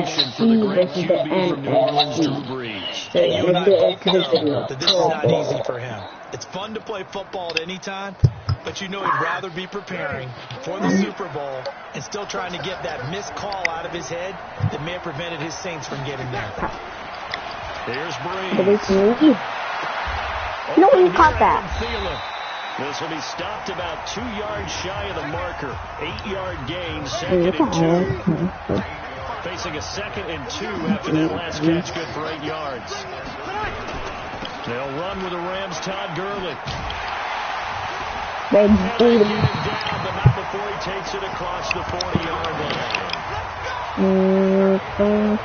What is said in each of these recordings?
for the great QB from New Orleans, Drew Brees. So yeah, let's get into the video. This is not easy for him. It's fun to play football at any time, but you know he'd rather be preparing for the Super Bowl and still trying to get that missed call out of his head that may have prevented his Saints from getting there. Here's Brees. No one caught that. This will be stopped about 2 yards shy of the marker. 8-yard gain, 2nd and 2. Facing a 2nd and 2 after that last catch, good for 8 yards. They'll run with the Rams, Todd Gurley. They beat him down, but not before he takes it across the 40-yard line.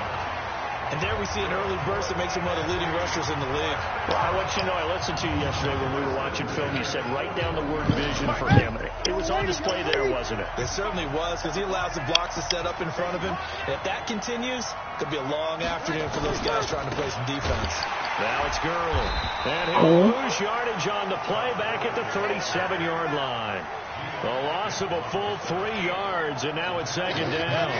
And there we see an early burst that makes him one of the leading rushers in the league. Well, I want you to know, I listened to you yesterday when we were watching film. You said write down the word vision for him. It was on display there, wasn't it? It certainly was, because he allows the blocks to set up in front of him. And if that continues, it could be a long afternoon for those guys trying to play some defense. Now it's Gurley. And he'll lose yardage on the play back at the 37-yard line. The loss of a full 3 yards, and now it's 2nd down.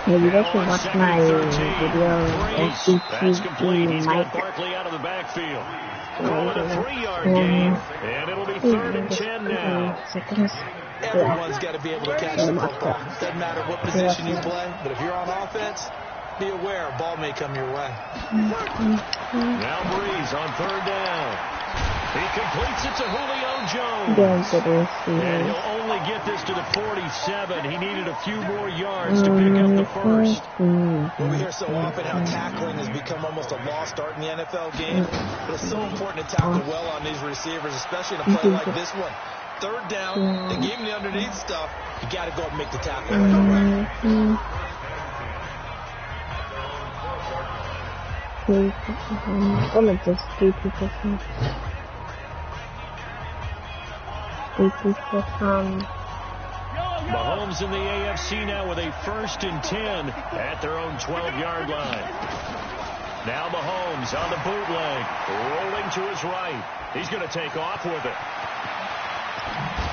Hey, you guys should watch my video SCTV He's got Barkley out of the backfield. Call it a 3-yard gain, and it'll be 3rd and 10 now. Everyone's got to be able to catch the football. Doesn't matter what position you play, but if you're on offense, be aware a ball may come your way. Now Brees on 3rd down. He completes it to Julio Jones. And he'll only get this to the 47. He needed a few more yards to pick up the first. Well, we hear so often how tackling has become almost a lost art in the NFL game. But it's so important to tackle well on these receivers, especially in a play like this one. 3rd down, they gave him the underneath stuff. You got to go and make the tackle right away. Mahomes in the AFC now with a 1st and 10 at their own 12-yard line. Now Mahomes on the bootleg, rolling to his right. He's going to take off with it.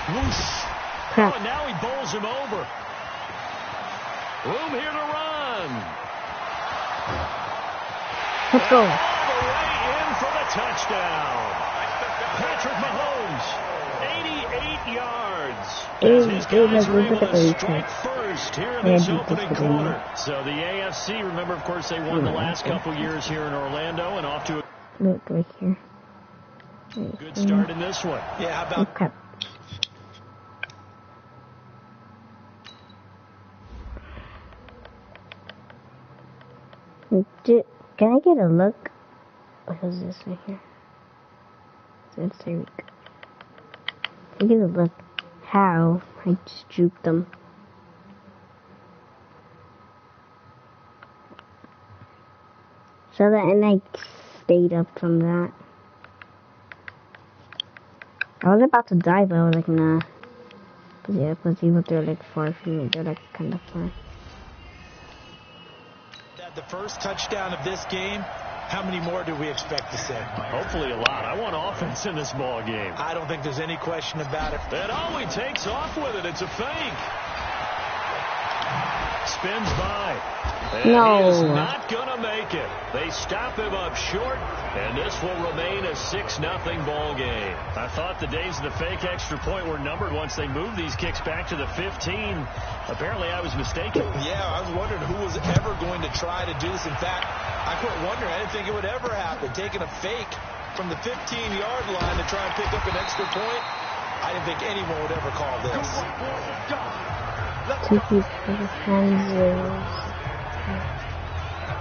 Whoosh. Oh, and now he bowls him over. Room here to run. Let's go. All the way in for the touchdown. Patrick Mahomes, 88 yards. As his guys are able to strike first here in this opening quarter. So the AFC, remember, of course, they won the last couple years here in Orlando and off to a right here. Good start in this one. Yeah, how about... Okay. Can I get a look? What is this right here? It's Tyreek. Can I get a look how I just juked them? So that, and I stayed up from that. I was about to die, but I was like, nah. But yeah, because even if they're like far from me, they're like kind of far. The first touchdown of this game, how many more do we expect to see? Hopefully a lot. I want offense in this ball game. I don't think there's any question about it. And he takes off with it. It's a fake. Spins by. And he is not going to make it. They stop him up short, and this will remain a 6-0 ball game. I thought the days of the fake extra point were numbered once they moved these kicks back to the 15. Apparently, I was mistaken. Yeah, I was wondering who was ever going to try to do this. In fact, I quit wondering. I didn't think it would ever happen. Taking a fake from the 15-yard line to try and pick up an extra point, I didn't think anyone would ever call this.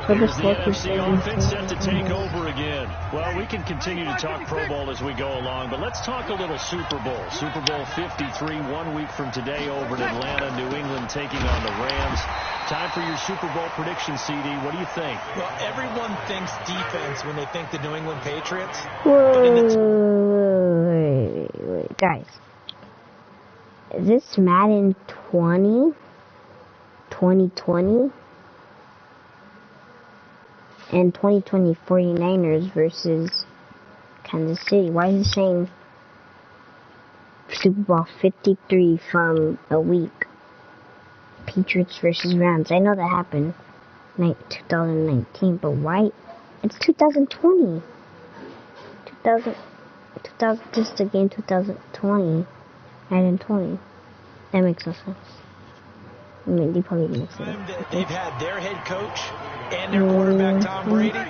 Here's the NFC offense set to take over again. Well, we can continue to talk Pro Bowl as we go along, but let's talk a little Super Bowl. Super Bowl 53, 1 week from today over in Atlanta, New England taking on the Rams. Time for your Super Bowl prediction, CD. What do you think? Well, everyone thinks defense when they think the New England Patriots. Wait, guys. Is this Madden 2020? And 2020 49ers versus Kansas City. Why is it saying Super Bowl 53 from a week. Patriots versus Rams. I know that happened 2019, but why? It's 2020. 2000, just the game 2020. Madden 20. That makes no sense. I mean, they probably mix it up. They've had their head coach and their quarterback, Tom Brady.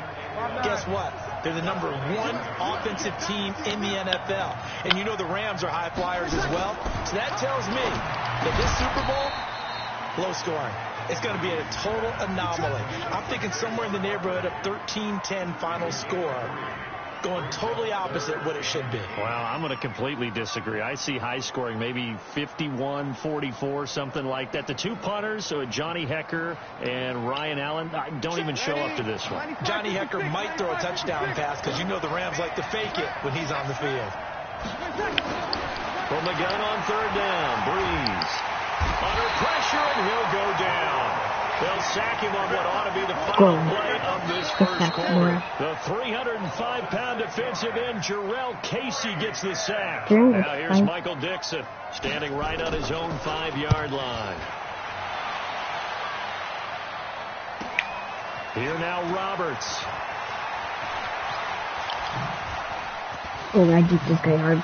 Guess what? They're the #1 offensive team in the NFL. And you know the Rams are high flyers as well. So that tells me that this Super Bowl, low scoring. It's going to be a total anomaly. I'm thinking somewhere in the neighborhood of 13-10 final score. Going totally opposite what it should be. Well, I'm going to completely disagree. I see high scoring, maybe 51-44, something like that. The two punters, so Johnny Hecker and Ryan Allen, don't even show up to this one. Johnny Hecker might throw a touchdown pass because you know the Rams like to fake it when he's on the field. From the gun on third down, Breeze. Under pressure, and he'll go down. They'll sack him on what ought to be the final play of this first quarter. The 305-pound defensive end, Jarrell Casey, gets the sack. Now here's Michael Dixon, standing right on his own 5-yard line. Here now, Roberts. Oh, I beat this guy hard.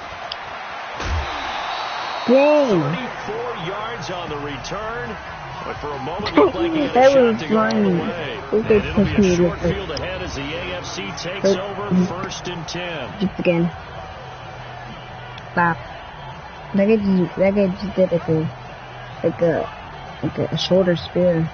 Game. 34 yards on the return. But for a moment, looked like he had a shot to go all the way. And it'll be a short field ahead as the AFC takes over 1st and 10. Just again. Wow. That guy just did like a shoulder spear.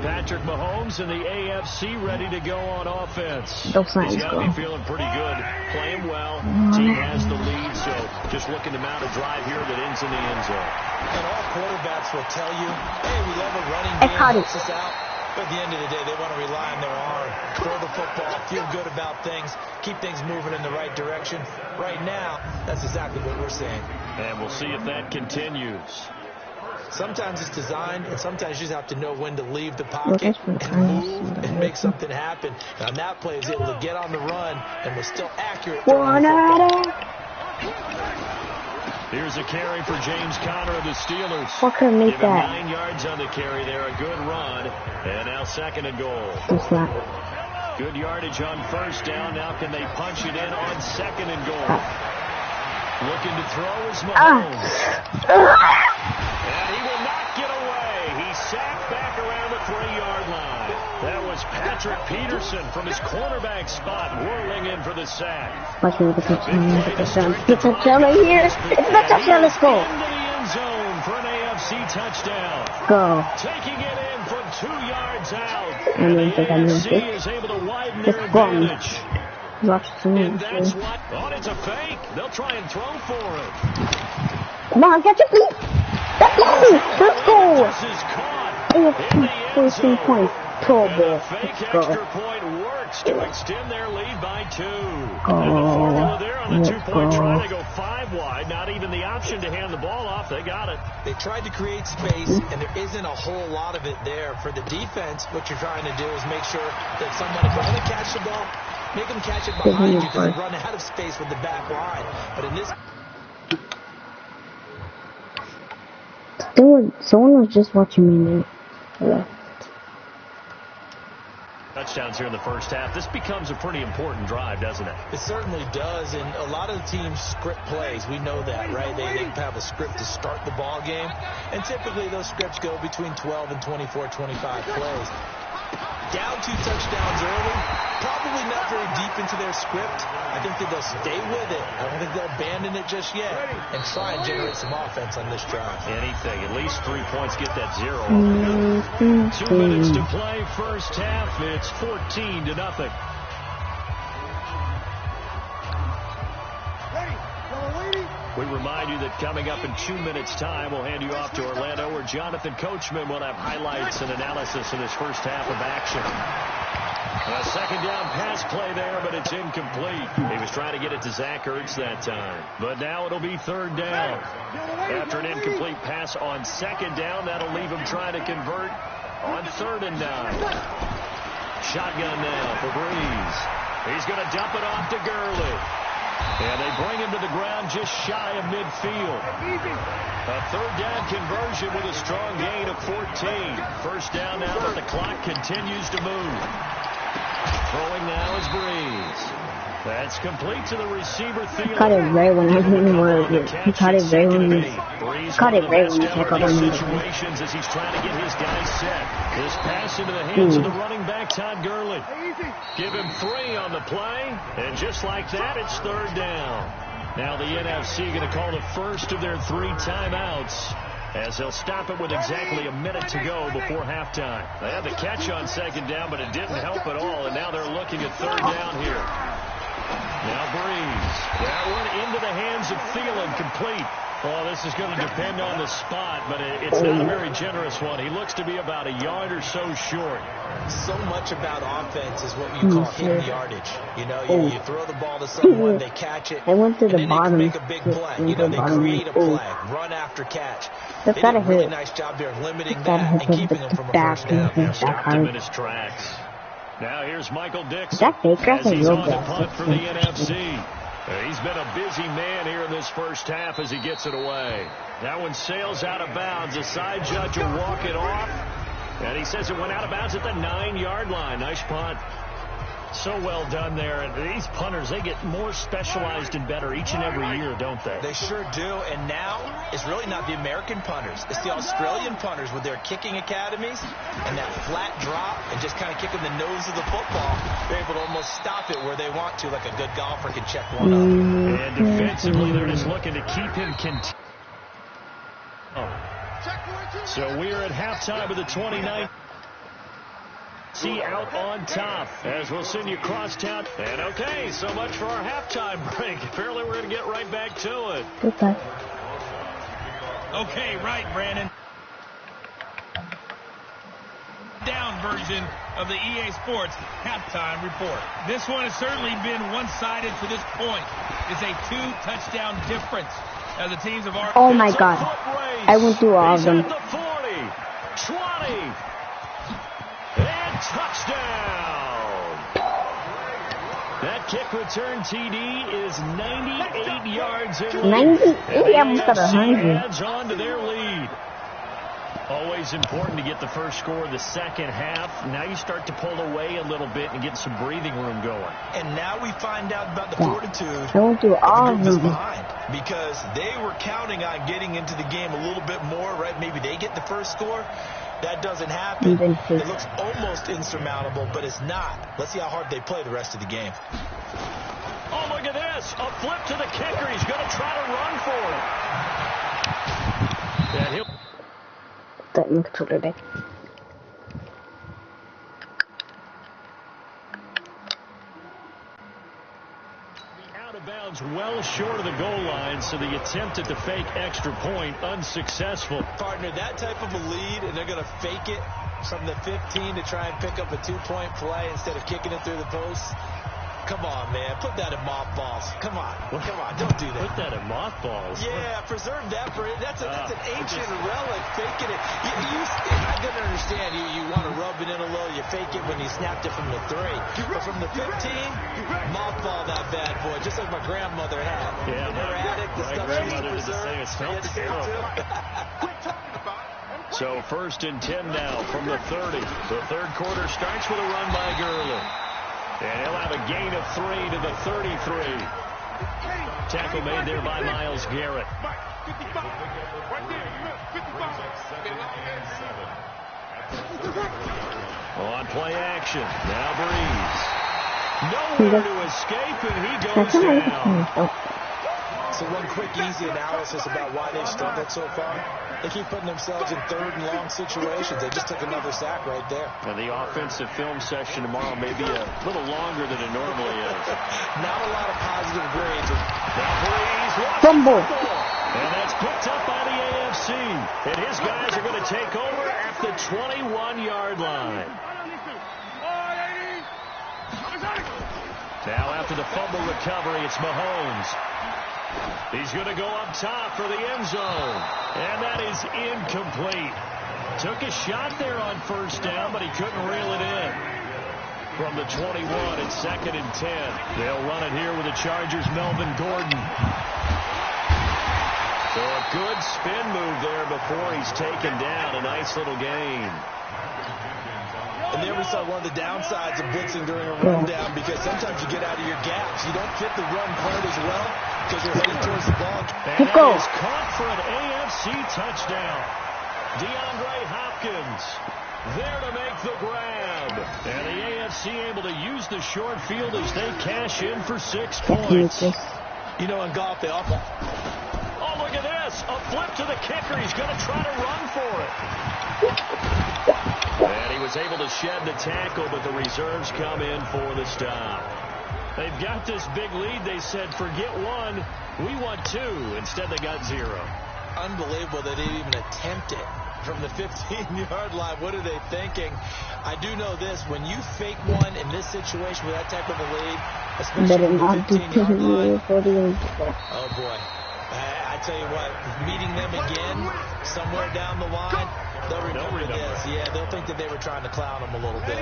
Patrick Mahomes and the AFC ready to go on offense. He's got to be feeling pretty good, playing well. Team has the lead, so just looking to mount a drive here that ends in the end zone. And all quarterbacks will tell you, hey, we love a running game, helps us out. But at the end of the day, they want to rely on their arm, throw the football, feel good about things, keep things moving in the right direction. Right now, that's exactly what we're seeing. And we'll see if that continues. Sometimes it's designed, and sometimes you just have to know when to leave the pocket and move and make something happen. And on that play, he was able to get on the run and was still accurate. Here's a carry for James Conner of the Steelers. Fucker, make Give that. him 9 yards on the carry there. A good run. And now 2nd and goal. Good yardage on 1st down. Now can they punch it in on 2nd and goal? Looking to throw is Mahomes. And he will not get away. He sacked back around the 3-yard line. That was Patrick Peterson from his cornerback spot, whirling in for the sack. Watch me with the touchdown. It's a touchdown right here. It's a touchdown. Let's go. Into the end zone for an AFC touchdown. Go. Taking it in from 2 yards out. And the AFC is able to widen their advantage. And that's what? Oh, it's a fake. They'll try and throw for it. Come on, catch it, please. Let's go. AFC 14 points. The fake extra point works to extend their lead by 2. And the formula there on the 2-point try, they go 5 wide. Not even the option to hand the ball off. They got it. They tried to create space, and there isn't a whole lot of it there. For the defense, what you're trying to do is make sure that someone, if they're going to catch the ball, make them catch it behind you because they run out of space with the back line. But in this... Someone was just watching me left. Touchdowns here in the first half. This becomes a pretty important drive, doesn't it? It certainly does, and a lot of the teams script plays. We know that, right? They have a script to start the ball game, and typically those scripts go between 12 and 24, 25 plays. Down 2 touchdowns early, probably not very deep into their script. I think that they'll stay with it. I don't think they'll abandon it just yet and try and generate some offense on this drive. Anything. At least 3 points, get that 0. 2 minutes to play first half. It's 14-0. We remind you that coming up in 2 minutes' time, we'll hand you off to Orlando, where Jonathan Coachman will have highlights and analysis in this first half of action. A 2nd down pass play there, but it's incomplete. He was trying to get it to Zach Ertz that time. But now it'll be 3rd down. After an incomplete pass on 2nd down, that'll leave him trying to convert on 3rd and 9. Shotgun now for Breeze. He's going to dump it off to Gurley. And they bring him to the ground just shy of midfield. A third down conversion with a strong gain of 14. First down now that the clock continues to move. Throwing now is Breeze. That's complete to the receiver. Thielen. Caught it right when I didn't want it. He caught it right when he caught it right when he tackled him. Situations as he's trying to get his guys set. This pass into the hands of the running back, Todd Gurley. Give him 3 on the play, and just like that, it's third down. Now the NFC going to call the first of their 3 timeouts, as they'll stop it with exactly a minute to go before halftime. They had the catch on second down, but it didn't help at all, and now they're looking at third down here. Now Breeze. That one into the hands of Thielen, complete. Well, this is going to depend on the spot, but it's not a very generous one. He looks to be about a yard or so short. So much about offense is what you call hitting yardage. You know, you throw the ball to someone, they catch it, I went to the and bottom. they can make a big play. You know, they create a play, run after catch. They did a really nice job there of limiting that and keeping him from a first down. Stopped him in his tracks. Now here's Michael Dixon That fake as he's on the good. punt for the NFC. He's been a busy man here in this first half as he gets it away. That one sails out of bounds. The side judge will walk it off. And he says it went out of bounds at the 9-yard line. Nice punt. So well done there. And these punters, they get more specialized and better each and every year, don't they? They sure do. And now it's really not the American punters. It's the Australian punters with their kicking academies and that flat drop and just kind of kicking the nose of the football. They're able to almost stop it where they want to, like a good golfer can check one up. And defensively, they're just looking to keep him So we're at halftime of the 29th. See out on top as we'll send you crosstown. And okay, so much for our halftime break. Apparently we're going to get right back to it. Okay. Okay, right, Brandon. Down version of the EA Sports halftime report. This one has certainly been one-sided to this point. It's a 2-touchdown difference as the teams have already. Oh my God! I went through all of them. He's at the 40, 20. And touchdown! That kick return TD is 98 yards in. 98? I almost got 100. Adds on to their lead. Always important to get the first score of the second half. Now you start to pull away a little bit and get some breathing room going. And now we find out about the fortitude I went through all of them. behind, because they were counting on getting into the game a little bit more, right? Maybe they get the first score. That doesn't happen. It looks almost insurmountable, but it's not. Let's see how hard they play the rest of the game. Oh, look at this. A flip to the kicker. He's going to try to run for it. And he'll... That Mxrtn deck. Out of bounds well short of the goal line, so the attempt at the fake extra point unsuccessful. Partner, that type of a lead, and they're going to fake it from the 15 to try and pick up a 2-point play instead of kicking it through the post. Come on, man. Put that in mothballs. Come on. Come on. Don't do that. Put that in mothballs. Yeah, preserve that for it. That's an ancient relic. Faking it. I didn't understand. You want to rub it in a little. You fake it when you snapped it from the 3. But from the 15, mothball that bad boy, just like my grandmother had. Yeah, her attic, the stuff she used to preserve. So first and 10 now from the 30. The third quarter starts with a run by Gurley. And he'll have a gain of 3 to the 33. Tackle made there by Myles Garrett. On play action. Now Breeze. Nowhere to escape, and he goes down. So one quick, easy analysis about why they've struggled so far. They keep putting themselves in third and long situations. They just took another sack right there. And the offensive film session tomorrow may be a little longer than it normally is. Not a lot of positive grades. Now Breeze. Fumble. And that's picked up by the AFC. And his guys are going to take over at the 21-yard line. Now after the fumble recovery, it's Mahomes. He's going to go up top for the end zone. And that is incomplete. Took a shot there on first down, but he couldn't reel it in. from the 21 at 2nd and 10. They'll run it here with the Chargers' Melvin Gordon. So a good spin move there before he's taken down. A nice little gain. And there we saw one of the downsides of blitzing during a rundown, because sometimes you get out of your gaps. You don't fit the run part as well because you're heading towards the ball. And that is caught for an AFC touchdown. DeAndre Hopkins there to make the grab. And the AFC able to use the short field as they cash in for 6 points. You know, in golf, they often... Oh, look at this. A flip to the kicker. He's going to try to run for it. And he was able to shed the tackle, but the reserves come in for the stop. They've got this big lead. They said, forget one. We want 2. Instead, they got 0. Unbelievable that they even attempt it from the 15-yard line. What are they thinking? I do know this. When you fake one in this situation with that type of a lead, especially from the 15-yard line. Oh, boy. I tell you what, meeting them again somewhere down the line, they'll remember this. Yeah, they'll think that they were trying to clown them a little bit.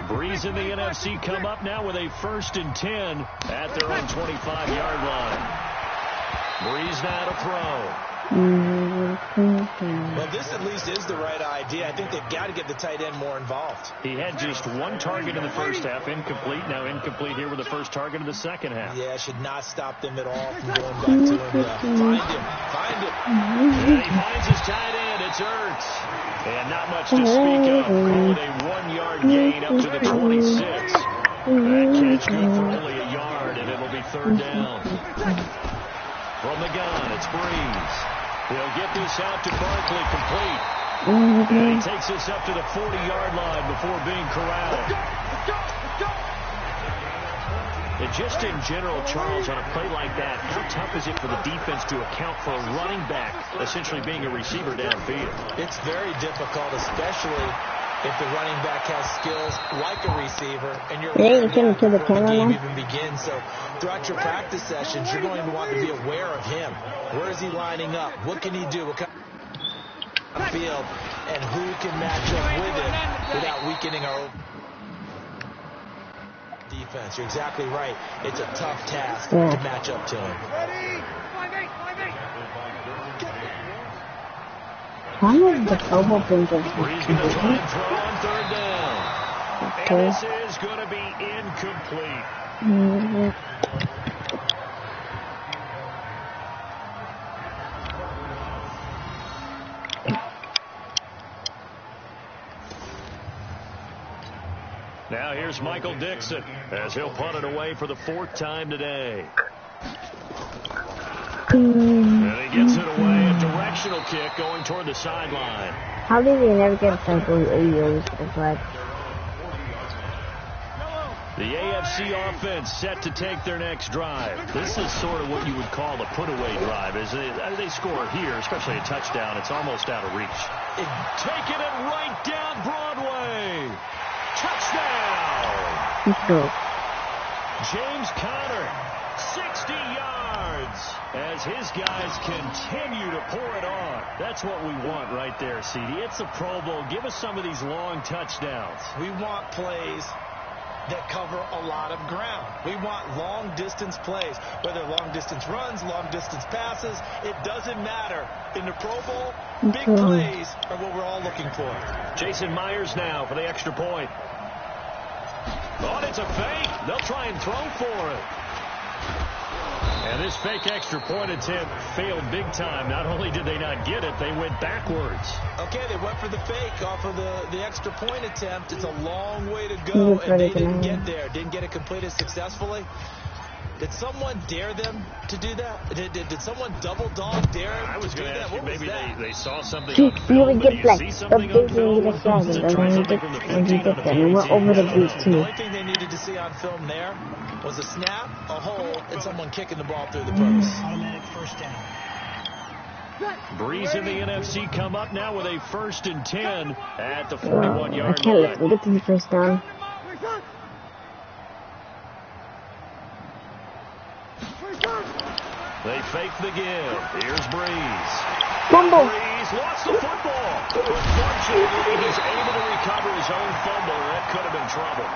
Breeze in the NFC come up now with a 1st and 10 at their own 25-yard line. Breeze now to throw. Well, this at least is the right idea. I think they've got to get the tight end more involved. He had just 1 target in the first half, incomplete. Now incomplete here with the first target of the second half. Yeah, should not stop them at all from going back to him. Find him. And he finds his tight end. It's Ertz. And not much to speak of. Call it a 1-yard gain up to the 26. That catch good for only a yard, and it'll be 3rd down. From the gun, it's Breeze. He'll get this out to Barkley, complete. And he takes this up to the 40-yard line before being corralled. And just in general, Charles, on a play like that, how tough is it for the defense to account for a running back essentially being a receiver downfield? It's very difficult, especially if the running back has skills like a receiver, and you're before the game even begins. So throughout your practice sessions, you're going to want to be aware of him. Where is he lining up? What can he do? What kind of field? And who can match up with him without weakening our defense? You're exactly right. It's a tough task to match up to him. One of the global things is He's going to try and throw on 3rd down. And this is going to be incomplete. Now here's Michael Dixon as he'll punt it away for the 4th time today. And he gets it away, a directional kick going toward the sideline. How did they never get a flag when they used the flag? The AFC offense set to take their next drive. This is sort of what you would call the put-away drive. As they score here, especially a touchdown, it's almost out of reach. Taking it right down Broadway. Touchdown! Let's go. James Conner, 60 yards, as his guys continue to pour it on. That's what we want right there, CD. It's a Pro Bowl. Give us some of these long touchdowns. We want plays that cover a lot of ground. We want long-distance plays, whether long-distance runs, long-distance passes. It doesn't matter. In the Pro Bowl, big plays are what we're all looking for. Jason Myers now for the extra point. Oh, it's a fake. They'll try and throw for it. And this fake extra point attempt failed big time. Not only did they not get it, they went backwards. Okay, they went for the fake off of the extra point attempt. It's a long way to go, and they didn't get there. Didn't get it completed successfully. Did someone dare them to do that? Did someone double dog dare them? I was going to ask you, maybe they saw something on You would film. get Did you like see a something big on film? the flag, and then you get that. And we're over the beat too. The only thing they needed to see on film there was a snap, a hole, and someone kicking the ball through the post. Automatic 1st down. Breeze in the NFC come up now with a 1st and 10 at the 41-yard I can't let them line. get to the 1st down. They fake the give. Here's Breeze. Fumble. Breeze, lost the football. But fortunately, he's able to recover his own fumble. That could have been trouble.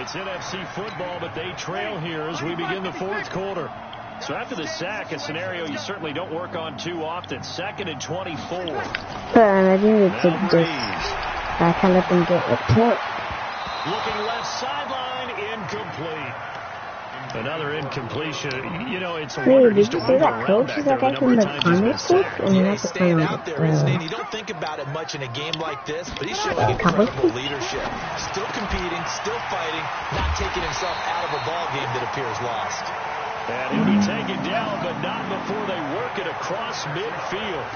It's NFC football, but they trail here as we begin the fourth quarter. So after the sack, a scenario you certainly don't work on too often. 2nd and 24. I think we could just kind of let them get a point. Looking left sideline, incomplete. Another incompletion. You know, it's a wonder he's did you see that coach? He's like I can look comic and he's staying out there, isn't he? You don't think about it much in a game like this, but he's showing incredible leadership. Still competing, still fighting, not taking himself out of a ball game that appears lost. And he'll be taken down, but not before they work it across midfield.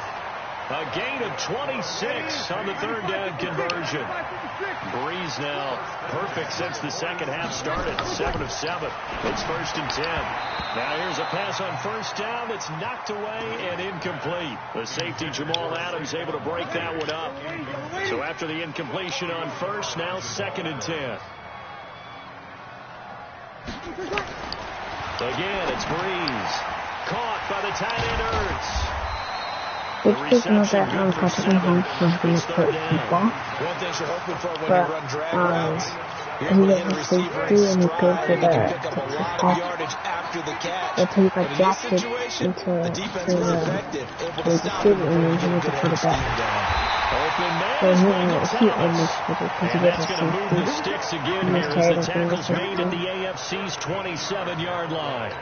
A gain of 26 on the 3rd down conversion. Breeze now perfect since the second half started. 7 of 7. It's 1st and 10. Now here's a pass on 1st down that's knocked away and incomplete. The safety Jamal Adams able to break that one up. So after the incompletion on 1st, now 2nd and 10. Again, it's Breeze. Caught by the tight end Ertz. Which is not that Patrick Mahomes supposed to be hurt football. One thing you're hoping for when you run drag routes. He got the safety and he paid for the yardage after the catch. But he got drafted into the receiver and then he went to put it back. So he almost put it because he got the safety. Again here as the tackle's made at the AFC's 27-yard line.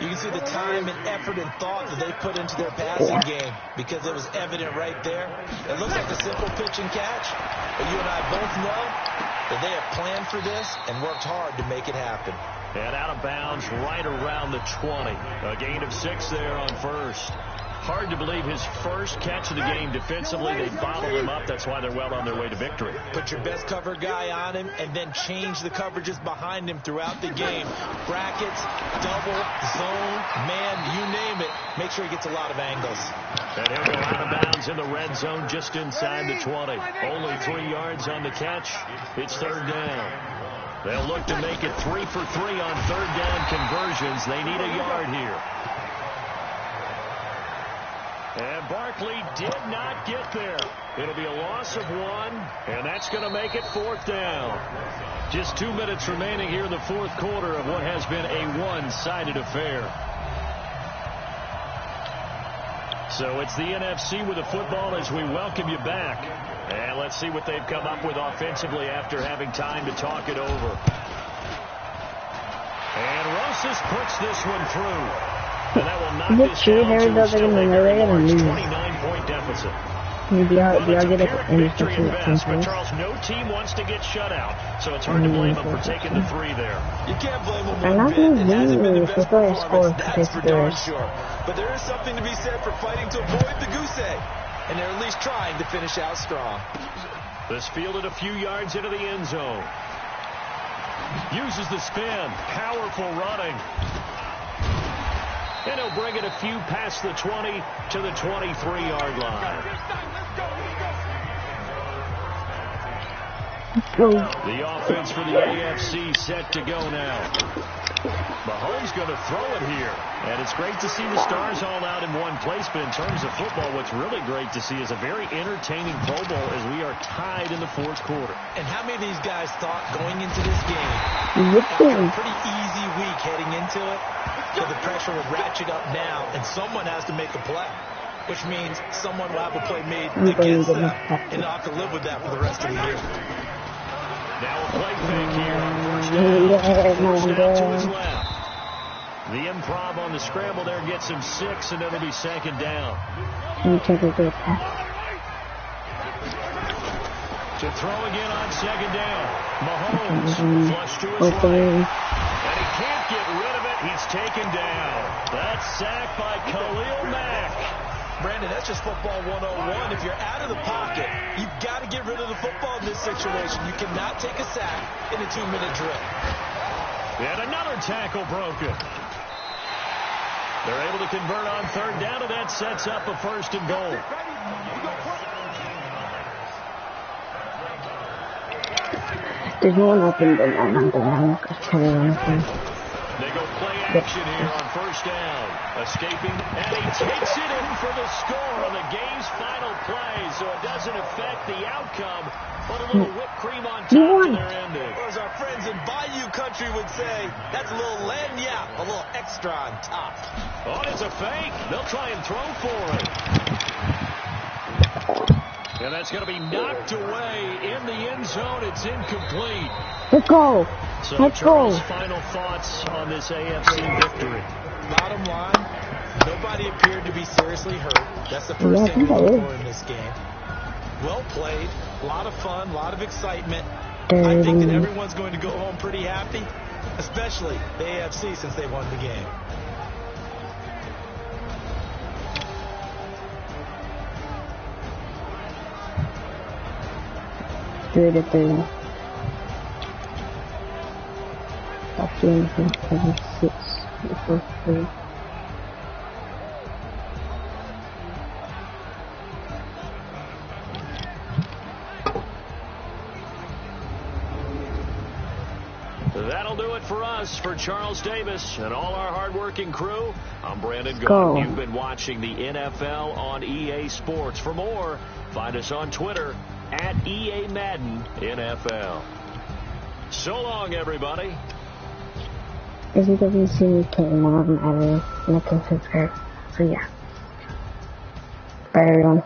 You can see the time and effort and thought that they put into their passing game because it was evident right there. It looks like a simple pitch and catch, but you and I both know that they have planned for this and worked hard to make it happen. And out of bounds right around the 20. A gain of 6 there on 1st. Hard to believe his first catch of the game defensively. They bottled him up. That's why they're well on their way to victory. Put your best cover guy on him and then change the coverages behind him throughout the game. Brackets, double, zone, man, you name it. Make sure he gets a lot of angles. And he'll go out of bounds in the red zone just inside the 20. Only 3 yards on the catch. It's 3rd down. They'll look to make it 3 for 3 on 3rd down conversions. They need a yard here. And Barkley did not get there. It'll be a loss of 1, and that's going to make it 4th down. Just 2 minutes remaining here in the fourth quarter of what has been a one-sided affair. So it's the NFC with the football as we welcome you back. And let's see what they've come up with offensively after having time to talk it over. And Rosas puts this one through. And that will knock this down to a still a 29-point deficit. Victory at best, but Charles, no team wants to get shut out, so it's hard to blame them for taking the 3 there. You can't blame them one bit. It hasn't been the best performance, that's for darn sure. But there is something to be said for fighting to avoid the goose egg, and they're at least trying to finish out strong. This fielded a few yards into the end zone. Uses the spin, powerful running. And he'll bring it a few past the 20 to the 23-yard line. The offense for the AFC set to go now. Mahomes going to throw it here. And it's great to see the stars all out in one place. But in terms of football, what's really great to see is a very entertaining Pro Bowl as we are tied in the fourth quarter. And how many of these guys thought going into this game, after a pretty easy week heading into it, so the pressure will ratchet up now, and someone has to make a play, which means someone will have a play made against them, and they'll have to live with that for the rest of the year. Now a play fake here on first down to his left. The improv on the scramble there gets him 6, and it'll be 2nd down. To throw again on 2nd down. Mahomes flush to his right. And he can't get rid of it. He's taken down. That's sacked by Khalil Mack. Brandon, that's just football 101. If you're out of the pocket, you've got to get rid of the football in this situation. You cannot take a sack in a 2-minute drill. And another tackle broken. They're able to convert on 3rd down, and that sets up a 1st and goal. There's no one open, then I'm not going to try to run open. They go play action here on first down. Escaping, and he takes it in for the score on the game's final play, so it doesn't affect the outcome, but a little whipped cream on top to their ending. Or as our friends in Bayou country would say, that's a little lagniappe, a little extra on top. Oh, it's a fake. They'll try and throw for it. And that's going to be knocked away in the end zone. It's incomplete. Let's go. So Let's Charles, go. final thoughts on this AFC victory. Bottom line, nobody appeared to be seriously hurt. That's the first thing we look for in this game. Well played, a lot of fun, a lot of excitement. I think that everyone's going to go home pretty happy, especially the AFC since they won the game. Third at 30. Top game from 76. Before 3. That'll do it for us. For Charles Davis and all our hardworking crew, I'm Brandon Go. Gordon. You've been watching the NFL on EA Sports. For more, find us on Twitter at EA Madden NFL. So long, everybody. If you doesn't see me take more of them ever, and I can subscribe. So yeah. Bye everyone.